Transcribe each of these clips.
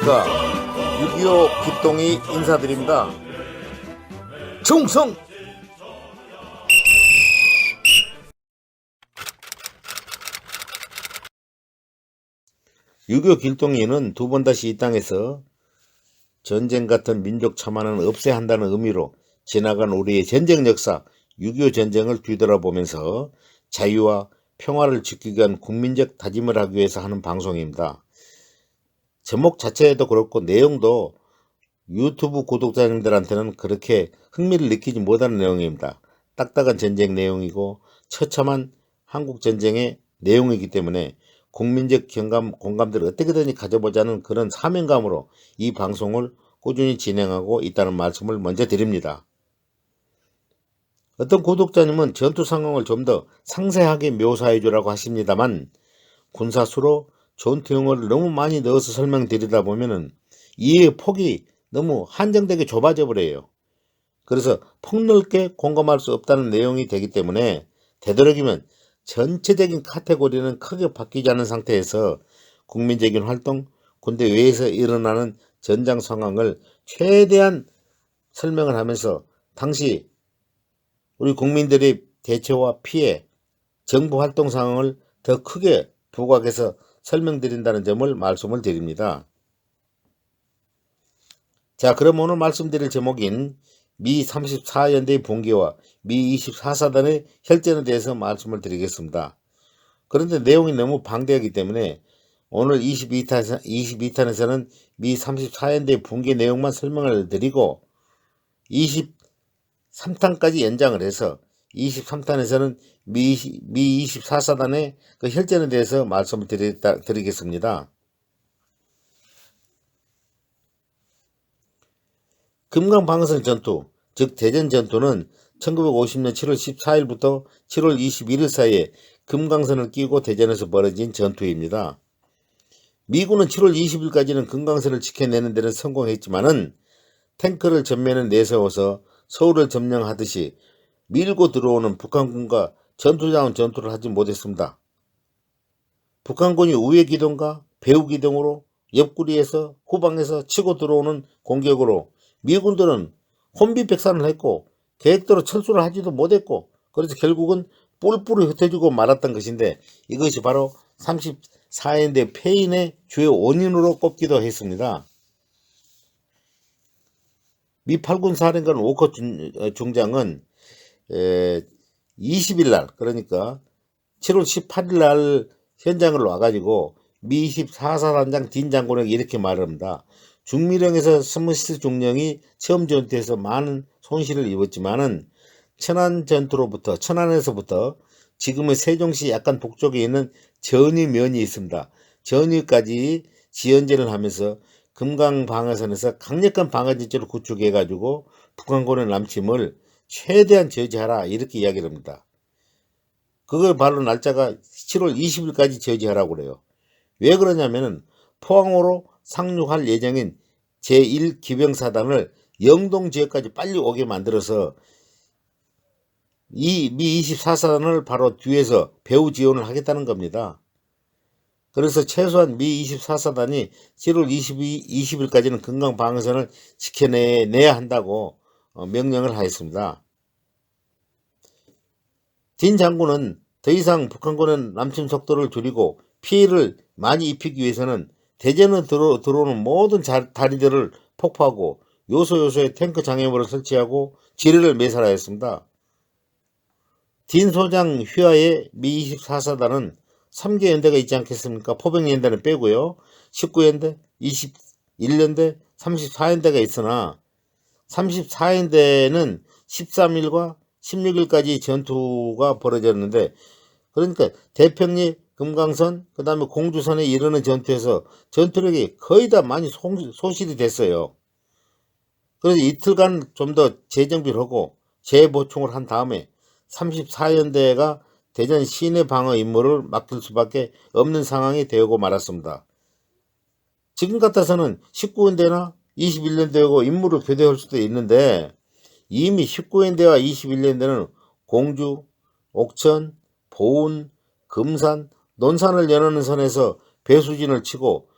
안녕하십니까. 6.25 기똥이 인사드립니다. 충성! 6.25 길동이는 두 번 다시 이 땅에서 전쟁 같은 민족 참화는 없애야 한다는 의미로 지나간 우리의 전쟁 역사 6.25 전쟁을 뒤돌아보면서 자유와 평화를 지키기 위한 국민적 다짐을 하기 위해서 하는 방송입니다. 제목 자체도 그렇고 내용도 유튜브 구독자님들한테는 그렇게 흥미를 느끼지 못하는 내용입니다. 딱딱한 전쟁 내용이고 처참한 한국 전쟁의 내용이기 때문에 국민적 공감들을 어떻게든지 가져보자는 그런 사명감으로 이 방송을 꾸준히 진행하고 있다는 말씀을 먼저 드립니다. 어떤 구독자님은 전투 상황을 좀 더 상세하게 묘사해 주라고 하십니다만 군사수로 전투 용어를 너무 많이 넣어서 설명드리다 보면은 이해의 폭이 너무 한정되게 좁아져 버려요. 그래서 폭넓게 공감할 수 없다는 내용이 되기 때문에 되도록이면 전체적인 카테고리는 크게 바뀌지 않은 상태에서 국민적인 활동, 군대 외에서 일어나는 전장 상황을 최대한 설명을 하면서 당시 우리 국민들의 대처와 피해, 정부 활동 상황을 더 크게 부각해서 설명드린다는 점을 말씀을 드립니다. 자, 그럼 오늘 말씀드릴 제목인 미 34연대의 붕괴와 미 24사단의 혈전에 대해서 말씀을 드리겠습니다. 그런데 내용이 너무 방대하기 때문에 오늘 22탄에서는 미 34연대의 붕괴 내용만 설명을 드리고 23탄까지 연장을 해서 23탄에서는 미 24사단의 그 혈전에 대해서 말씀을 드리겠습니다. 금강방어선 전투, 즉 대전 전투는 1950년 7월 14일부터 7월 21일 사이에 금강선을 끼고 대전에서 벌어진 전투입니다. 미군은 7월 20일까지는 금강선을 지켜내는 데는 성공했지만은 탱크를 전면에 내세워서 서울을 점령하듯이 밀고 들어오는 북한군과 전투자원 전투를 하지 못했습니다. 북한군이 우회 기동과 배후 기동으로 옆구리에서 후방에서 치고 들어오는 공격으로 미군들은 혼비백산을 했고 계획대로 철수를 하지도 못했고 그래서 결국은 뿔뿔이 흩어지고 말았던 것인데 이것이 바로 34연대 패인의 주요 원인으로 꼽기도 했습니다. 미 8군 사령관 오커 중장은 20일날 그러니까 7월 18일날 현장을 와가지고 미 24사단장 딘 장군에게 이렇게 말합니다. 중미령에서 스미스 중령이 처음 전투에서 많은 손실을 입었지만은 천안에서부터 지금의 세종시 약간 북쪽에 있는 전위면이 있습니다. 전위까지 지연전을 하면서 금강방어선에서 강력한 방어진지를 구축해가지고 북한군의 남침을 최대한 저지하라 이렇게 이야기를 합니다. 그걸 바로 날짜가 7월 20일까지 저지하라고 그래요. 왜 그러냐면은 포항으로 상륙할 예정인 제1기병사단을 영동 지역까지 빨리 오게 만들어서 이 미 24사단을 바로 뒤에서 배후 지원을 하겠다는 겁니다. 그래서 최소한 미 24사단이 7월 20일까지는 금강방어선을 지켜내야 한다고 명령을 하였습니다. 딘 장군은 더 이상 북한군의 남침 속도를 줄이고 피해를 많이 입히기 위해서는 대전에 들어오는 모든 다리들을 폭파하고 요소요소에 탱크 장애물을 설치하고 지뢰를 매설하였습니다. 딘 소장 휘하의 미 24사단은 3개 연대가 있지 않겠습니까? 포병연대는 빼고요. 19연대, 21연대, 34연대가 있으나 34연대는 13일과 16일까지 전투가 벌어졌는데 그러니까 대평리, 금강선, 그 다음에 공주선에 이르는 전투에서 전투력이 거의 다 많이 소실이 됐어요. 그래서 이틀간 좀 더 재정비를 하고 재보충을 한 다음에 34연대가 대전 시내 방어 임무를 맡길 수밖에 없는 상황이 되고 말았습니다. 지금 같아서는 19연대나 21연대하고 임무를 교대할 수도 있는데 이미 19연대와 21연대는 공주, 옥천, 보은, 금산, 논산을 연하는 선에서 배수진을 치고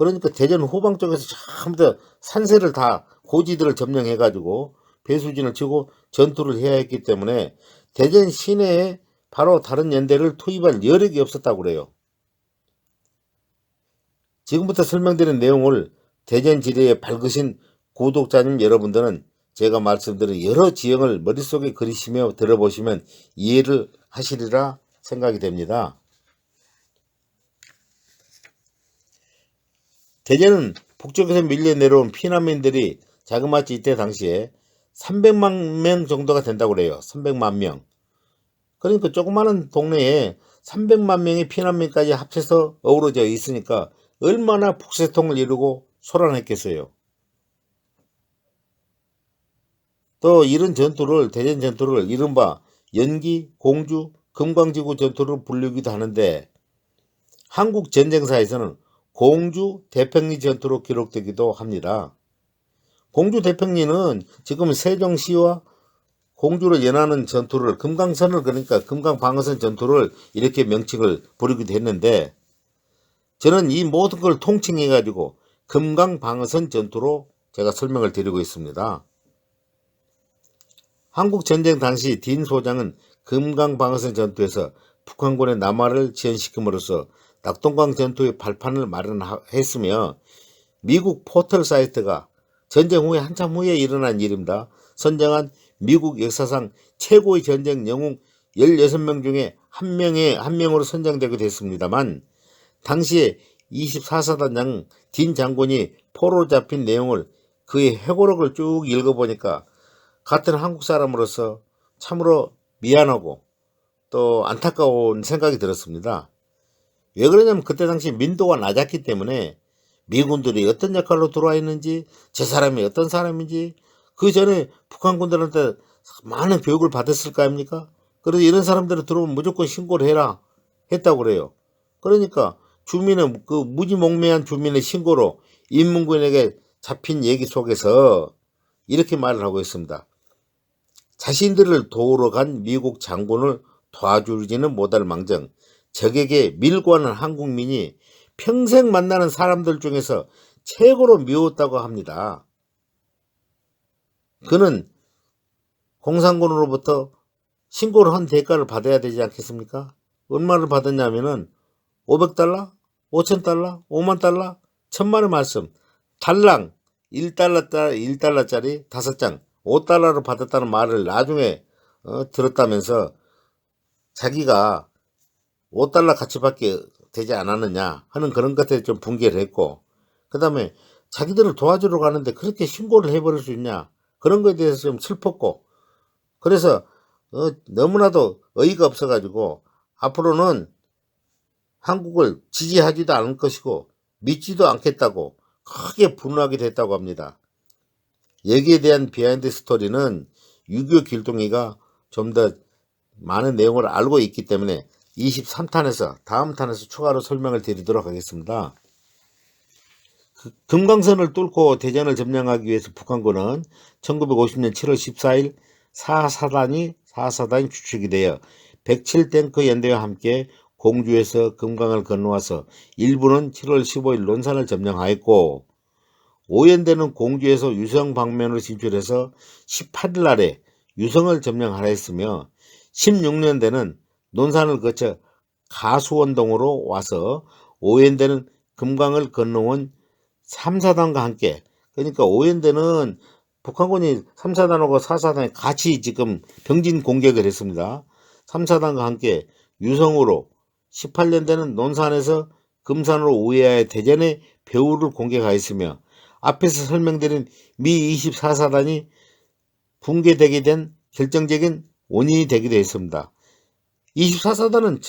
그러니까 대전 후방 쪽에서 전부 다 산세를 다 고지들을 점령해가지고 배수진을 치고 전투를 해야 했기 때문에 대전 시내에 바로 다른 연대를 투입할 여력이 없었다고 그래요. 지금부터 설명드린 내용을 대전 지대에 밝으신 구독자님 여러분들은 제가 말씀드린 여러 지형을 머릿속에 그리시며 들어보시면 이해를 하시리라 생각이 됩니다. 대전은 북쪽에서 밀려 내려온 피난민들이 자그마치 이때 당시에 300만 명 정도가 된다고 그래요. 300만 명. 그러니까 조그마한 동네에 300만 명의 피난민까지 합쳐서 어우러져 있으니까 얼마나 북새통을 이루고 소란했겠어요. 또 이런 전투를, 대전 전투를 이른바 연기, 공주, 금강지구 전투를 부르기도 하는데 한국 전쟁사에서는 공주 대평리 전투로 기록되기도 합니다. 공주 대평리는 지금 세종시와 공주를 연하는 전투를 금강선을, 그러니까 금강방어선 전투를 이렇게 명칭을 부르기도 했는데 저는 이 모든 걸 통칭해 가지고 금강방어선 전투로 제가 설명을 드리고 있습니다. 한국전쟁 당시 딘 소장은 금강방어선 전투에서 북한군의 남하를 지연시킴으로써 낙동강 전투의 발판을 마련했으며 미국 포털 사이트가 전쟁 후에 한참 후에 일어난 일입니다. 선정한 미국 역사상 최고의 전쟁 영웅 16명 중에 한 명으로 선정되기도 했습니다만 당시에 24사단장 딘 장군이 포로로 잡힌 내용을 그의 회고록을 쭉 읽어보니까 같은 한국 사람으로서 참으로 미안하고 또 안타까운 생각이 들었습니다. 왜 그러냐면 그때 당시 민도가 낮았기 때문에 미군들이 어떤 역할로 들어와 있는지, 저 사람이 어떤 사람인지 그 전에 북한군들한테 많은 교육을 받았을 거 아닙니까? 그래서 이런 사람들이 들어오면 무조건 신고를 해라 했다고 그래요. 그러니까 주민의 그 무지몽매한 주민의 신고로 인문군에게 잡힌 얘기 속에서 이렇게 말을 하고 있습니다. 자신들을 도우러 간 미국 장군을 도와주지는 못할 망정 적에게 밀고 하는 한국민이 평생 만나는 사람들 중에서 최고로 미웠다고 합니다. 그는 공산군으로부터 신고를 한 대가를 받아야 되지 않겠습니까? 얼마를 받았냐면은 500달러, 5000달러, 5만 달러, 1000만의 말씀, 달랑 1달러짜리 5장 5달러를 받았다는 말을 나중에 들었다면서 자기가 5달러 가치밖에 되지 않았느냐 하는 그런 것에 좀 분개를 했고, 그 다음에 자기들을 도와주러 가는데 그렇게 신고를 해버릴 수 있냐 그런 것에 대해서 좀 슬펐고, 그래서 너무나도 어이가 없어가지고 앞으로는 한국을 지지하지도 않을 것이고 믿지도 않겠다고 크게 분노하게 됐다고 합니다. 여기에 대한 비하인드 스토리는 6.25 길동이가 좀 더 많은 내용을 알고 있기 때문에 23탄에서 다음 탄에서 추가로 설명을 드리도록 하겠습니다. 금강선을 뚫고 대전을 점령하기 위해서 북한군은 1950년 7월 14일 4사단이 주축이 되어 107탱크 연대와 함께 공주에서 금강을 건너와서 일부는 7월 15일 논산을 점령하였고, 5연대는 공주에서 유성 방면으로 진출해서 18일 날에 유성을 점령하였으며 16년대는 논산을 거쳐 가수원동으로 와서 5연대는 금강을 건너온 3사단과 함께, 그러니까 5연대는 북한군이 3사단하고 4사단이 같이 지금 병진 공격을 했습니다. 3사단과 함께 유성으로, 18년대는 논산에서 금산으로 우회하여 대전의 배후를 공격하였으며 앞에서 설명드린 미 24사단이 붕괴되게 된 결정적인 원인이 되기도 했습니다. 24사단은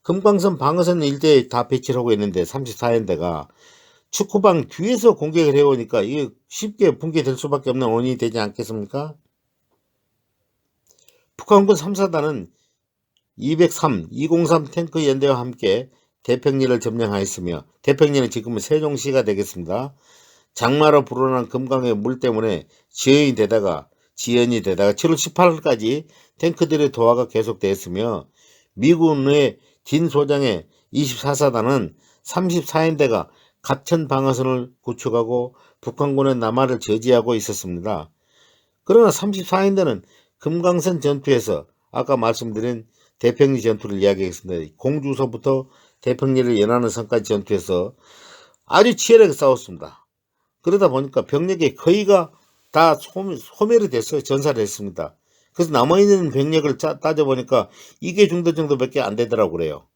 금강선 방어선 일대에 다 배치를 하고 있는데 34연대가 축구방 뒤에서 공격을 해오니까 이게 쉽게 붕괴될 수밖에 없는 원인이 되지 않겠습니까? 북한군 3사단은 203 탱크 연대와 함께 대평리를 점령하였으며, 대평리는 지금은 세종시가 되겠습니다. 장마로 불어난 금강의 물 때문에 지연이 되다가 7월 18일까지 탱크들의 도하가 계속되었으며, 미군의 딘 소장의 24사단은 34연대가 갑천 방어선을 구축하고 북한군의 남하를 저지하고 있었습니다. 그러나 34인대는 금강산 전투에서 아까 말씀드린 대평리 전투를 이야기했습니다. 공주서부터 대평리를 연하는 선까지 전투에서 아주 치열하게 싸웠습니다. 그러다 보니까 병력의 거의가 다 소멸이 됐어요. 전사를 했습니다. 그래서 남아있는 병력을 따져보니까 2개 중대 정도밖에 안 되더라고 그래요.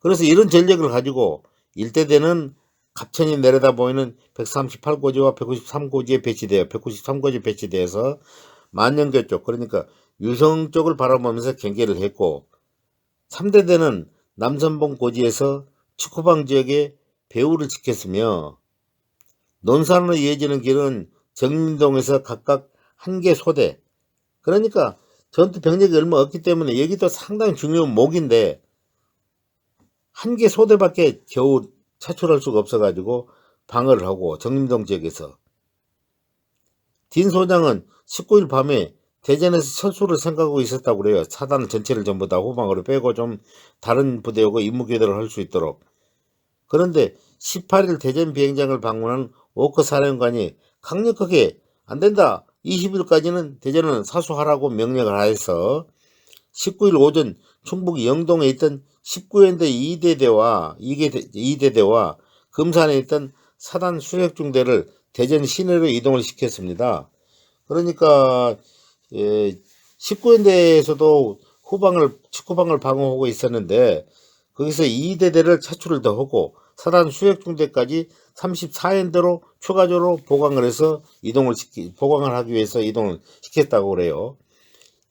그래서 이런 전력을 가지고 일대대는 갑천이 내려다 보이는 138고지와 193고지에 배치되어 193고지 배치되어서 만년교 쪽, 그러니까 유성 쪽을 바라보면서 경계를 했고, 3대대는 남선봉 고지에서 축구방 지역에 배후를 지켰으며, 논산으로 이어지는 길은 정림동에서 각각 한 개 소대, 그러니까 전투 병력이 얼마 없기 때문에 여기도 상당히 중요한 목인데 한 개 소대밖에 겨우 차출할 수가 없어가지고 방어를 하고, 정림동 지역에서 딘 소장은 19일 밤에 대전에서 철수를 생각하고 있었다고 그래요. 사단 전체를 전부 다 후방으로 빼고 좀 다른 부대하고 임무교대를 할 수 있도록. 그런데 18일 대전 비행장을 방문한 워커 사령관이 강력하게 안된다, 20일까지는 대전은 사수하라고 명령을 하여서 19일 오전 충북 영동에 있던 19연대 2대대와 금산에 있던 사단 수색중대를 대전 시내로 이동을 시켰습니다. 그러니까 19연대에서도 축구방을 방어하고 있었는데 거기서 2대대를 차출을 더 하고 사단 수색중대까지 34연대로 추가적으로 보강을 해서 보강을 하기 위해서 이동을 시켰다고 그래요.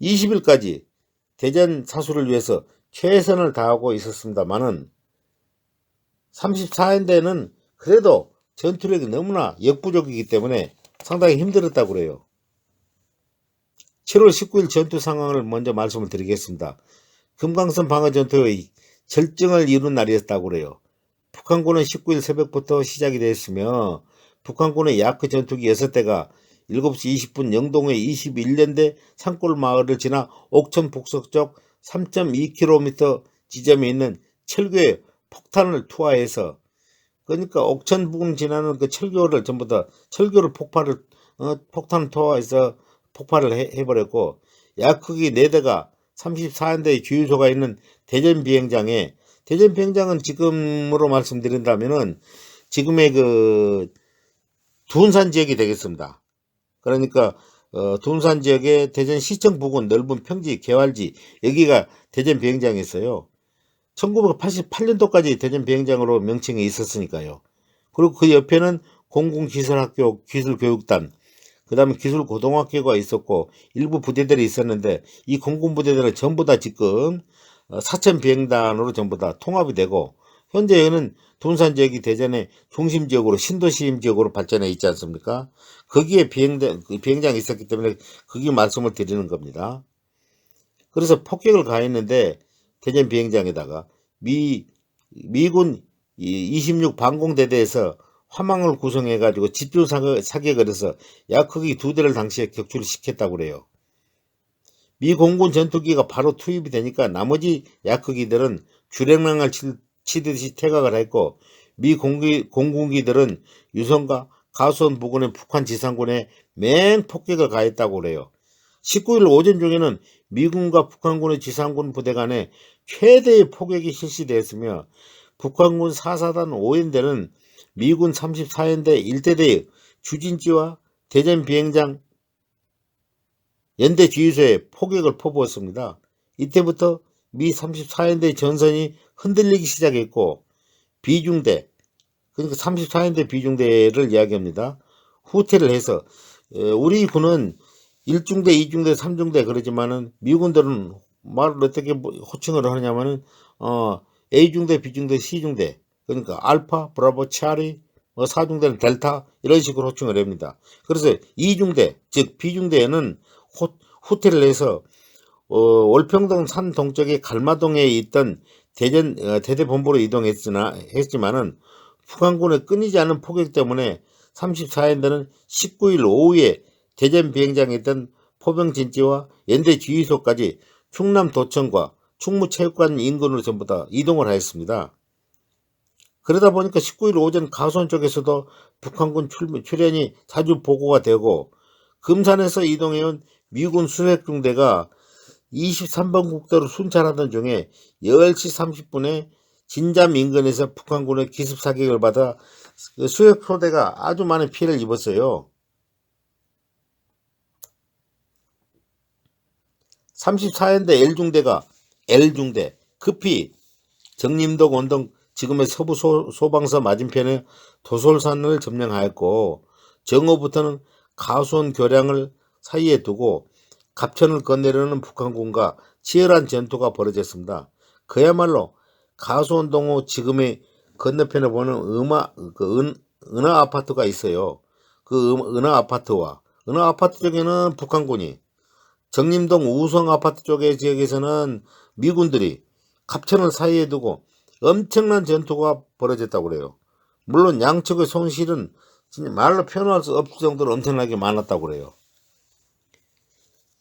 20일까지 대전 사수를 위해서 최선을 다하고 있었습니다만은 34연대는 그래도 전투력이 너무나 역부족이기 때문에 상당히 힘들었다고 그래요. 7월 19일 전투 상황을 먼저 말씀을 드리겠습니다. 금강선 방어 전투의 절정을 이룬 날이었다고 그래요. 북한군은 19일 새벽부터 시작이 되었으며 북한군의 야크 전투기 6대가 7시 20분 영동의 21년대 산골 마을을 지나 옥천 북서쪽 3.2km 지점에 있는 철교에 폭탄을 투하해서, 그러니까 옥천 부근 지나는 그 철교를 전부 다 철교를 폭탄을 투하해서 폭발을 해버렸고, 야크기 4대가 34연대의 주유소가 있는 대전 비행장에, 대전 비행장은 지금으로 말씀드린다면은 지금의 그 둔산 지역이 되겠습니다. 그러니까 둔산 지역의 대전 시청 부근 넓은 평지 개활지, 여기가 대전 비행장이었어요. 1988년도까지 대전 비행장으로 명칭이 있었으니까요. 그리고 그 옆에는 공군기술학교 기술교육단, 그 다음에 기술고등학교가 있었고 일부 부대들이 있었는데 이 공군부대들은 전부 다 지금 사천비행단으로 전부 다 통합이 되고, 현재 여기는 둔산 지역이 대전의 중심지역으로 신도시 지역으로 발전해 있지 않습니까? 거기에 비행장이 있었기 때문에 거기 말씀을 드리는 겁니다. 그래서 폭격을 가했는데 대전 비행장에다가 미군 26 방공대대에서 화망을 구성해 가지고 집중 사격을 해서 야크기 2대를 당시에 격추를 시켰다고 그래요. 미 공군 전투기가 바로 투입이 되니까 나머지 야크기들은 주랭랑을 치듯이 퇴각을 했고, 미 공군기들은 유성과 가수원 부근의 북한 지상군에 맹폭격을 가했다고 그래요. 19일 오전 중에는 미군과 북한군의 지상군 부대 간에 최대의 폭격이 실시되었으며 북한군 4사단 5연대는 미군 34연대 1대대의 주진지와 대전 비행장 연대 주유소에 폭격을 퍼부었습니다. 이때부터 미 34연대 전선이 흔들리기 시작했고 비중대, 그러니까 34연대 비중대를 이야기합니다. 후퇴를 해서 우리 군은 1중대, 2중대, 3중대 그러지만은 미군들은 말을 어떻게 호칭을 하냐면은 A중대, B중대, C중대, 그러니까 알파, 브라보, 차리, 4중대는 델타 이런 식으로 호칭을 합니다. 그래서 2중대, 즉 B중대에는 후퇴를 해서 월평동 산 동쪽의 갈마동에 있던 대전 대대본부로 이동했지만은 북한군의 끊이지 않는 폭격 때문에 34연대는 19일 오후에 대전 비행장에 있던 포병진지와 연대 주유소까지 충남도청과 충무체육관 인근으로 전부 다 이동을 하였습니다. 그러다 보니까 19일 오전 가수원 쪽에서도 북한군 출현이 자주 보고가 되고, 금산에서 이동해온 미군 수색 중대가 23번 국도로 순찰하던 중에 10시 30분에 진잠 인근에서 북한군의 기습 사격을 받아 그 수색 소대가 아주 많은 피해를 입었어요. 34연대 L중대 급히 정림동 원동 지금의 서부 소방서 맞은편의 도솔산을 점령하였고, 정오부터는 가수원 교량을 사이에 두고 갑천을 건너려는 북한군과 치열한 전투가 벌어졌습니다. 그야말로 가수원 동호 지금의 건너편에 보는 은하 아파트가 있어요. 그 은하 아파트 쪽에는 북한군이, 정림동 우성 아파트 쪽의 지역에서는 미군들이 갑천을 사이에 두고 엄청난 전투가 벌어졌다고 그래요. 물론 양측의 손실은 진짜 말로 표현할 수 없을 정도로 엄청나게 많았다고 그래요.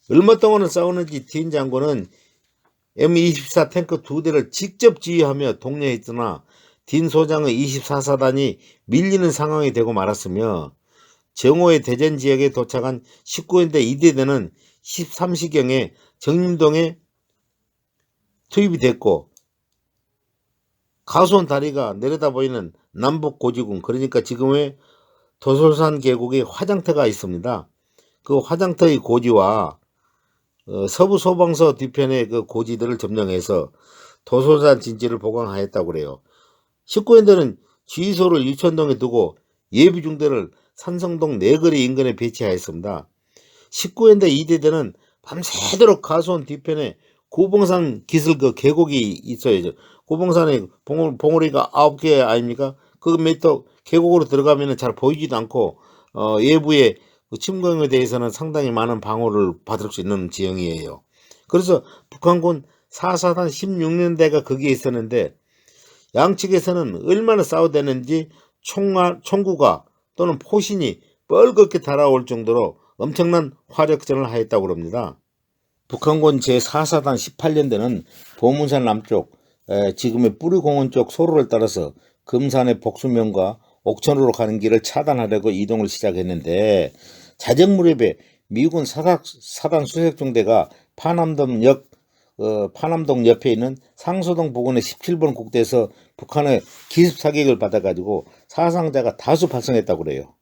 얼마 동안을 싸우는지 딘 장군은 M24 탱크 2대를 직접 지휘하며 독려했으나 딘 소장의 24사단이 밀리는 상황이 되고 말았으며, 정오의 대전 지역에 도착한 19연대 2대대는 13시경에 정림동에 투입이 됐고, 가수원 다리가 내려다 보이는 남북 고지군, 그러니까 지금의 도솔산 계곡에 화장터가 있습니다. 그 화장터의 고지와 서부 소방서 뒤편의 그 고지들을 점령해서 도솔산 진지를 보강하였다고 그래요. 19연대는 지휘소를 유천동에 두고 예비 중대를 산성동 내거리 인근에 배치하였습니다. 19연대 2대대는 밤새도록 가수원 뒤편에 고봉산 기슭 그 계곡이 있어요. 고봉산에 봉우리가 9개 아닙니까? 그 밑에 계곡으로 들어가면 잘 보이지도 않고, 외부의 침공에 대해서는 상당히 많은 방어를 받을 수 있는 지형이에요. 그래서 북한군 4사단 16년대가 거기에 있었는데, 양측에서는 얼마나 싸워대는지 총구가 또는 포신이 뻘겋게 달아올 정도로 엄청난 화력전을 하였다고 합니다. 북한군 제4사단 18년대는 보문산 남쪽, 지금의 뿌리공원 쪽 소로를 따라서 금산의 복수면과 옥천으로 가는 길을 차단하려고 이동을 시작했는데, 자정 무렵에 미군 사단 수색중대가 파남동 옆에 있는 상소동 부근의 17번 국대에서 북한의 기습 사격을 받아가지고 사상자가 다수 발생했다고 그래요.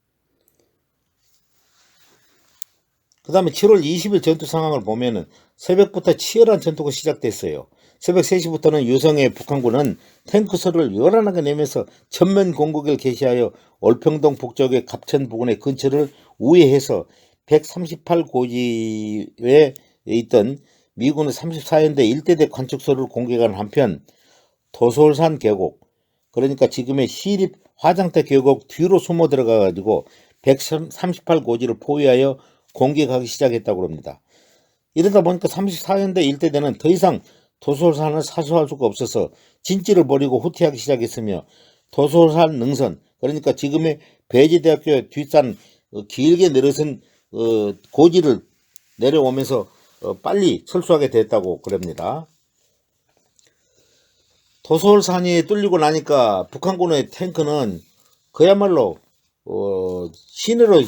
그 다음에 7월 20일 전투 상황을 보면은 새벽부터 치열한 전투가 시작됐어요. 새벽 3시부터는 유성의 북한군은 탱크선을 요란하게 내면서 전면 공격을 개시하여 올평동 북쪽의 갑천 부근의 근처를 우회해서 138고지에 있던 미군의 34연대 1대대 관측소를 공격하는 한편, 도솔산 계곡, 그러니까 지금의 시립 화장터 계곡 뒤로 숨어 들어가 가지고 138고지를 포위하여 공격하기 시작했다고 합니다. 이러다 보니까 34연대 1대대는 더 이상 도솔산을 사수할 수가 없어서 진지를 버리고 후퇴하기 시작했으며, 도솔산 능선, 그러니까 지금의 배지대학교 뒷산 길게 내려선 고지를 내려오면서 빨리 철수하게 됐다고 그럽니다. 도솔산이 뚫리고 나니까 북한군의 탱크는 그야말로 시내로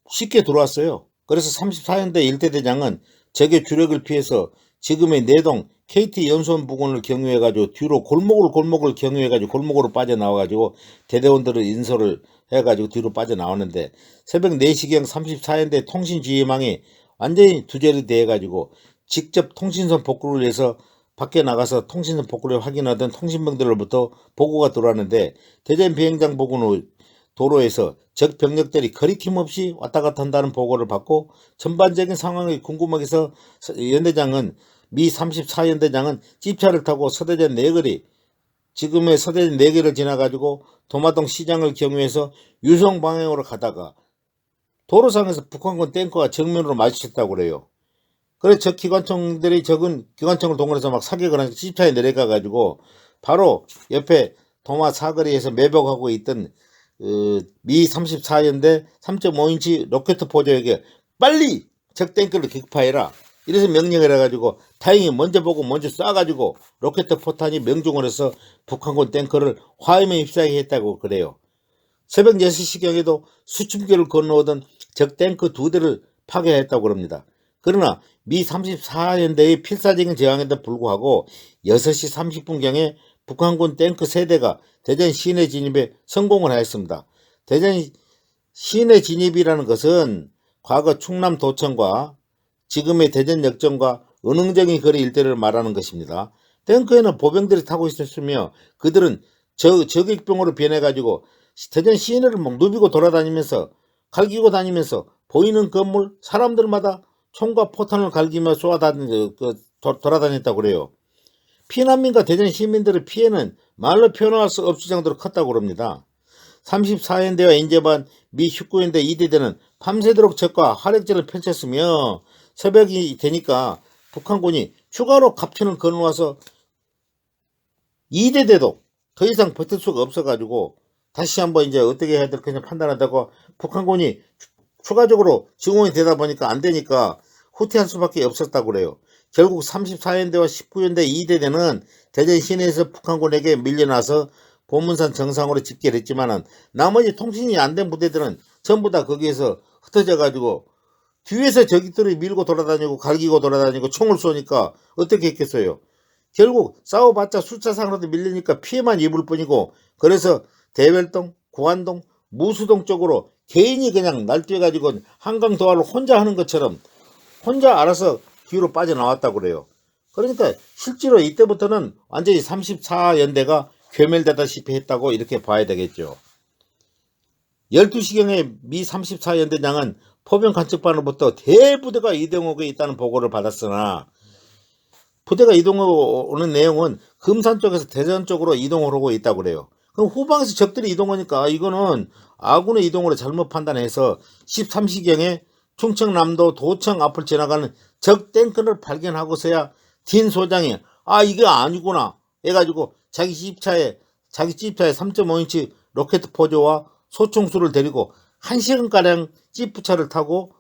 쉽게 들어왔어요. 그래서 34연대 1대대장은 적의 주력을 피해서 지금의 내동 KT 연수원 부근을 경유해가지고 뒤로 골목을 경유해가지고 골목으로 빠져나와가지고 대대원들을 인솔을 해가지고 뒤로 빠져나오는데, 새벽 4시경 34연대 통신지휘망이 완전히 두절이 돼가지고 직접 통신선 복구를 해서 밖에 나가서 통신선 복구를 확인하던 통신병들로부터 보고가 들어왔는데, 대전 비행장 부근 도로에서 적 병력들이 거리낌 없이 왔다 갔다 한다는 보고를 받고, 전반적인 상황이 궁금해서 미 34연대장은 집차를 타고 서대전 내거리, 지금의 서대전 내거리를 지나가지고 도마동 시장을 경유해서 유성 방향으로 가다가 도로상에서 북한군 탱크가 정면으로 마주쳤다고 그래요. 그래서 적 기관총들이 적은 기관총을 동원해서 막 사격을 하니까 집차에 내려가 가지고 바로 옆에 도마 사거리에서 매복하고 있던 미 34연대 3.5인치 로켓 포조에게 빨리 적 탱크를 격파해라, 이래서 명령을 해가지고 다행히 먼저 보고 먼저 쏴가지고 로켓 포탄이 명중을 해서 북한군 탱크를 화염에 휩싸이게 했다고 그래요. 새벽 6시경에도 수춤교를 건너오던 적 탱크 2대를 파괴했다고 그럽니다. 그러나 미 34연대의 필사적인 저항에도 불구하고 6시 30분경에 북한군 탱크 3대가 대전 시내 진입에 성공을 하였습니다. 대전 시내 진입이라는 것은 과거 충남 도청과 지금의 대전 역정과 은흥적인 거리 일대를 말하는 것입니다. 탱크에는 보병들이 타고 있었으며 그들은 저격병으로 변해가지고 대전 시내를 막 누비고 돌아다니면서 갈기고 다니면서 보이는 건물 사람들마다 총과 포탄을 갈기며 돌아다녔다고 그래요. 피난민과 대전 시민들의 피해는 말로 표현할 수 없을 정도로 컸다고 그럽니다. 34연대와 인접한 미 19연대 2대대는 밤새도록 적과 화력전을 펼쳤으며 새벽이 되니까 북한군이 추가로 갑천을 건너와서 2대대도 더 이상 버틸 수가 없어가지고 다시 한번 이제 어떻게 해야 될 거냐 판단하다가 북한군이 추가적으로 증원이 되다 보니까 안 되니까 후퇴할 수밖에 없었다고 그래요. 결국 34연대와 19연대 2대대는 대전 시내에서 북한군에게 밀려나서 보문산 정상으로 집결했지만은 나머지 통신이 안 된 부대들은 전부 다 거기에서 흩어져 가지고 뒤에서 적들이 밀고 돌아다니고 갈기고 돌아다니고 총을 쏘니까 어떻게 했겠어요. 결국 싸워봤자 숫자상으로도 밀리니까 피해만 입을 뿐이고 그래서 대wel동, 구안동, 무수동 쪽으로 개인이 그냥 날뛰어가지고 한강 도하를 혼자 하는 것처럼 혼자 알아서 뒤로 빠져나왔다고 그래요. 그러니까 실제로 이때부터는 완전히 34연대가 괴멸되다시피 했다고 이렇게 봐야 되겠죠. 12시경에 미 34연대장은 포병 간척반으로부터 대부대가 이동하고 있다는 보고를 받았으나 부대가 이동하는 내용은 금산 쪽에서 대전 쪽으로 이동을 하고 있다고 그래요. 그럼 후방에서 적들이 이동하니까 이거는 아군의 이동으로 잘못 판단해서 13시경에 충청남도 도청 앞을 지나가는 적 탱크를 발견하고서야 딘 소장이 이게 아니구나 해가지고 자기 집차에 3.5인치 로켓 포조와 소총수를 데리고 1시간가량 지프차를 타고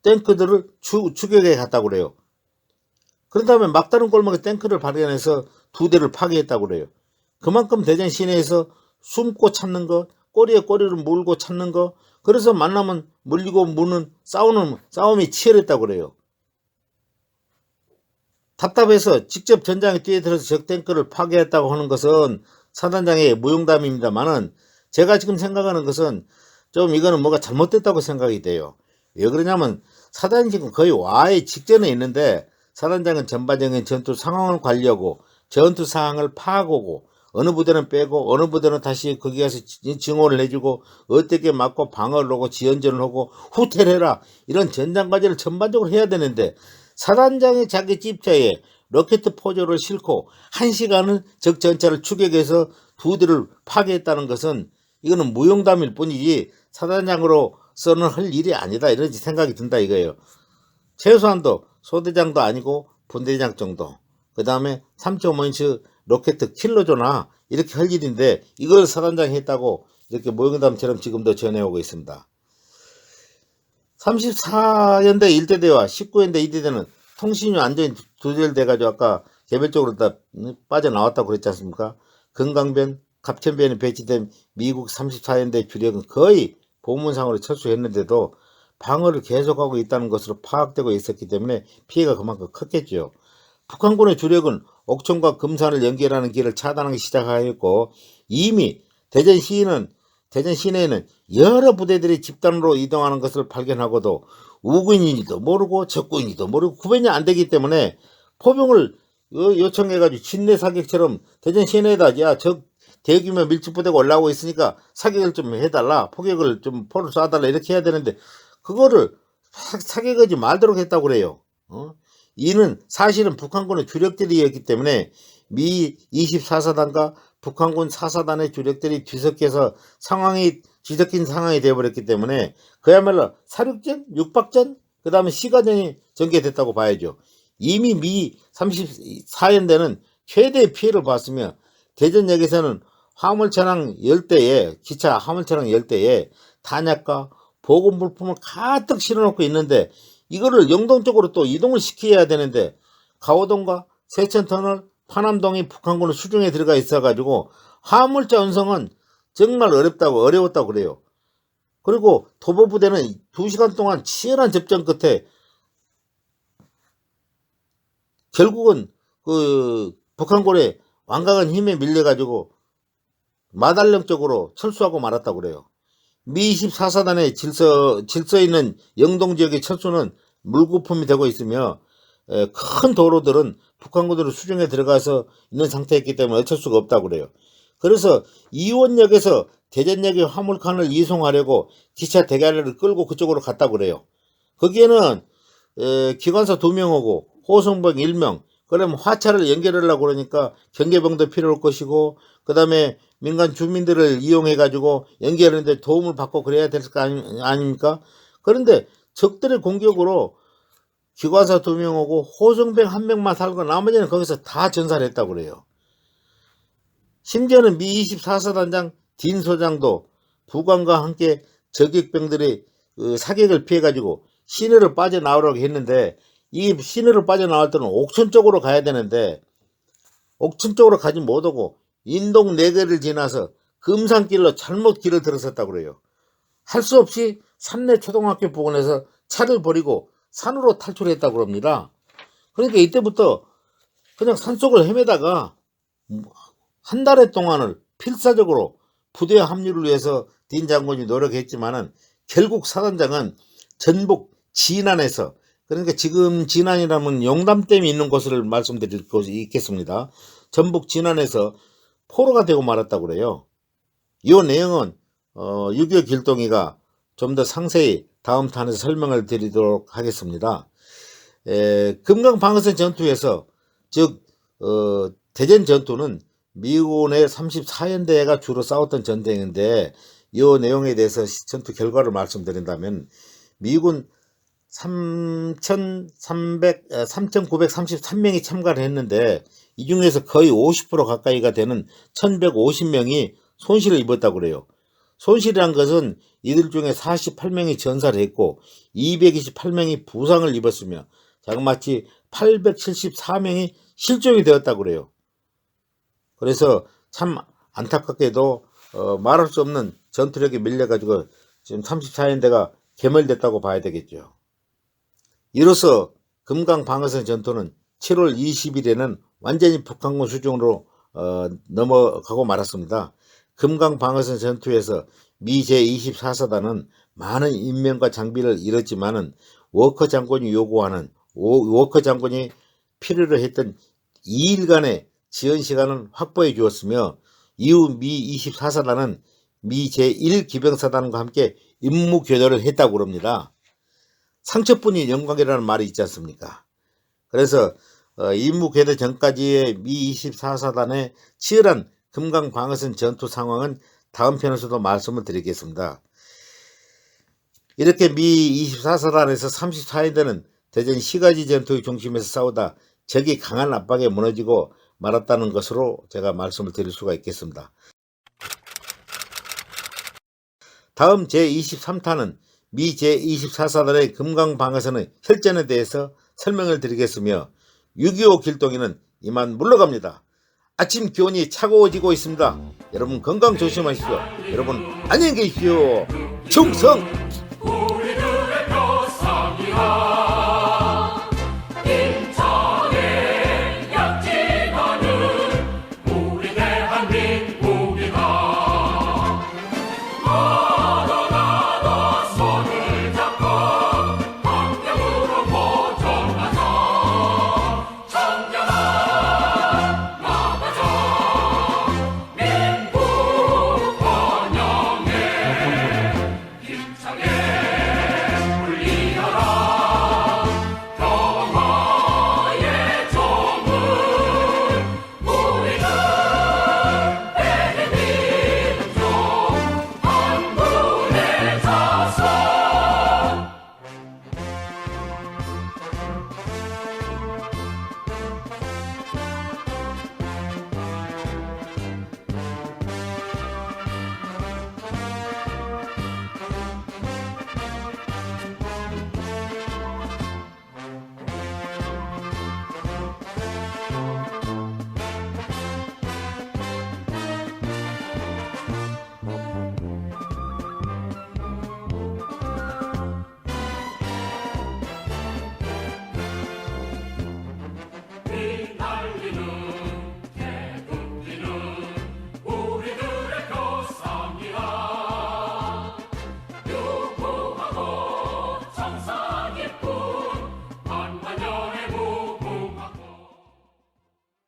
탱크들을 추격해 갔다고 그래요. 그런 다음에 막다른 골목에 탱크를 발견해서 2대를 파괴했다고 그래요. 그만큼 대전 시내에서 숨고 찾는 거, 꼬리에 꼬리를 물고 찾는 거, 그래서 만나면 물리고 무는 싸움이 치열했다고 그래요. 답답해서 직접 전장에 뛰어들어서 적 탱크를 파괴했다고 하는 것은 사단장의 무용담입니다만은 제가 지금 생각하는 것은 좀 이거는 뭐가 잘못됐다고 생각이 돼요. 왜 그러냐면 사단이 지금 거의 와해 직전에 있는데 사단장은 전반적인 전투 상황을 관리하고 전투 상황을 파악하고 어느 부대는 빼고 어느 부대는 다시 거기 가서 증오를 해주고 어떻게 막고 방어를 하고 지연전을 하고 후퇴를 해라 이런 전장과제를 전반적으로 해야 되는데 사단장이 자기 집차에 로켓 포조를 싣고 1시간을 적 전차를 추격해서 2대를 파괴했다는 것은 이거는 무용담일 뿐이지 사단장으로서는 할 일이 아니다 이런 생각이 든다 이거예요. 최소한도 소대장도 아니고 분대장 정도 그 다음에 3.5인치 로켓 킬러조나 이렇게 할 일인데 이걸 사단장이 했다고 이렇게 무용담처럼 지금도 전해오고 있습니다. 34연대 1대대와 19연대 2대대는 통신이 완전히 두절돼가지고 아까 개별적으로 다 빠져나왔다고 그랬지 않습니까? 금강변, 갑천변에 배치된 미국 34연대 주력은 거의 보문상으로 철수했는데도 방어를 계속하고 있다는 것으로 파악되고 있었기 때문에 피해가 그만큼 컸겠죠. 북한군의 주력은 옥천과 금산을 연결하는 길을 차단하기 시작하였고 이미 대전 시내에는 여러 부대들이 집단으로 이동하는 것을 발견하고도 우군인지도 모르고 적군인지도 모르고 구분이 안 되기 때문에 포병을 요청해가지고 진내 사격처럼 대전 시내에다 적 대규모 밀집부대가 올라오고 있으니까 사격을 좀 해달라 포격을 좀 포를 쏴달라 이렇게 해야 되는데 그거를 사격하지 말도록 했다고 그래요. 이는 사실은 북한군의 주력들이었기 때문에 미 24사단과 북한군 4사단의 주력들이 뒤섞여서 뒤섞인 상황이 되어버렸기 때문에 그야말로 사륙전, 육박전, 그 다음에 시가전이 전개됐다고 봐야죠. 이미 미 34연대는 최대의 피해를 봤으며 대전역에서는 화물차량 10대에 기차 화물차량 10대에 탄약과 보급 물품을 가득 실어놓고 있는데 이거를 영동 쪽으로 또 이동을 시켜야 되는데 가오동과 세천터널, 파남동이 북한군의 수중에 들어가 있어가지고 화물차 운송은 정말 어려웠다고 그래요. 그리고 도보부대는 2시간 동안 치열한 접전 끝에 결국은 그 북한군의 완강한 힘에 밀려가지고 마달령 쪽으로 철수하고 말았다고 그래요. 미 24사단의 질서 있는 영동 지역의 철수는 물거품이 되고 있으며 큰 도로들은 북한군으로 수중에 들어가서 있는 상태였기 때문에 어쩔 수가 없다고 그래요. 그래서 이원역에서 대전역의 화물칸을 이송하려고 기차 대가리를 끌고 그쪽으로 갔다고 그래요. 거기에는 기관사 2명 오고 호송병 1명, 그러면 화차를 연결하려고 그러니까 경계병도 필요할 것이고 그 다음에 민간 주민들을 이용해 가지고 연결하는데 도움을 받고 그래야 될 거 아닙니까? 그런데 적들의 공격으로 기관사 2명 오고 호송병 1명만 살고 나머지는 거기서 다 전사를 했다고 그래요. 심지어는 미 24사단장 딘 소장도 부관과 함께 저격병들의 사격을 피해 가지고 시내로 빠져나오려고 했는데 이 시내로 빠져나올 때는 옥천 쪽으로 가야 되는데 옥천 쪽으로 가지 못하고 인동 4개를 지나서 금산길로 잘못 길을 들어섰다고 그래요. 할 수 없이 산내 초등학교 부근에서 차를 버리고 산으로 탈출했다고 합니다. 그러니까 이때부터 그냥 산속을 헤매다가 한 달의 동안을 필사적으로 부대 합류를 위해서 딘 장군이 노력했지만은 결국 사단장은 전북 진안에서, 그러니까 지금 진안이라면 용담댐이 있는 곳을 말씀드릴 것이 있겠습니다. 전북 진안에서 포로가 되고 말았다고 그래요. 이 내용은 6.25 길동이가 좀 더 상세히 다음 탄에서 설명을 드리도록 하겠습니다. 금강방어선 전투에서 즉 대전 전투는 미군의 34연대가 주로 싸웠던 전쟁인데 이 내용에 대해서 전투 결과를 말씀드린다면 미군 3,933명이 참가를 했는데 이 중에서 거의 50% 가까이가 되는 1,150명이 손실을 입었다고 그래요. 손실이란 것은 이들 중에 48명이 전사를 했고 228명이 부상을 입었으며 자그마치 874명이 실종이 되었다고 그래요. 그래서 참 안타깝게도 말할 수 없는 전투력에 밀려가지고 지금 34연대가 괴멸됐다고 봐야 되겠죠. 이로써 금강방어선 전투는 7월 20일에는 완전히 북한군 수중으로 넘어가고 말았습니다. 금강방어선 전투에서 미 제24사단은 많은 인명과 장비를 잃었지만은 워커 장군이 필요로 했던 2일간의 지연 시간을 확보해 주었으며 이후 미 24사단은 미 제1기병사단과 함께 임무 교대를 했다고 합니다. 상처뿐이 영광이라는 말이 있지 않습니까? 그래서 임무 교대 전까지의 미 24사단의 치열한 금강방어선 전투 상황은 다음 편에서도 말씀을 드리겠습니다. 이렇게 미 24사단에서 34연대는 대전 시가지 전투의 중심에서 싸우다 적이 강한 압박에 무너지고 말았다는 것으로 제가 말씀을 드릴 수가 있겠습니다. 다음 제23탄은 미 제24사단의 금강방어선의 혈전에 대해서 설명을 드리겠으며 6.25 길동이는 이만 물러갑니다. 아침 기온이 차가워지고 있습니다. 여러분 건강 조심하십시오. 여러분 안녕히 계십시오. 충성!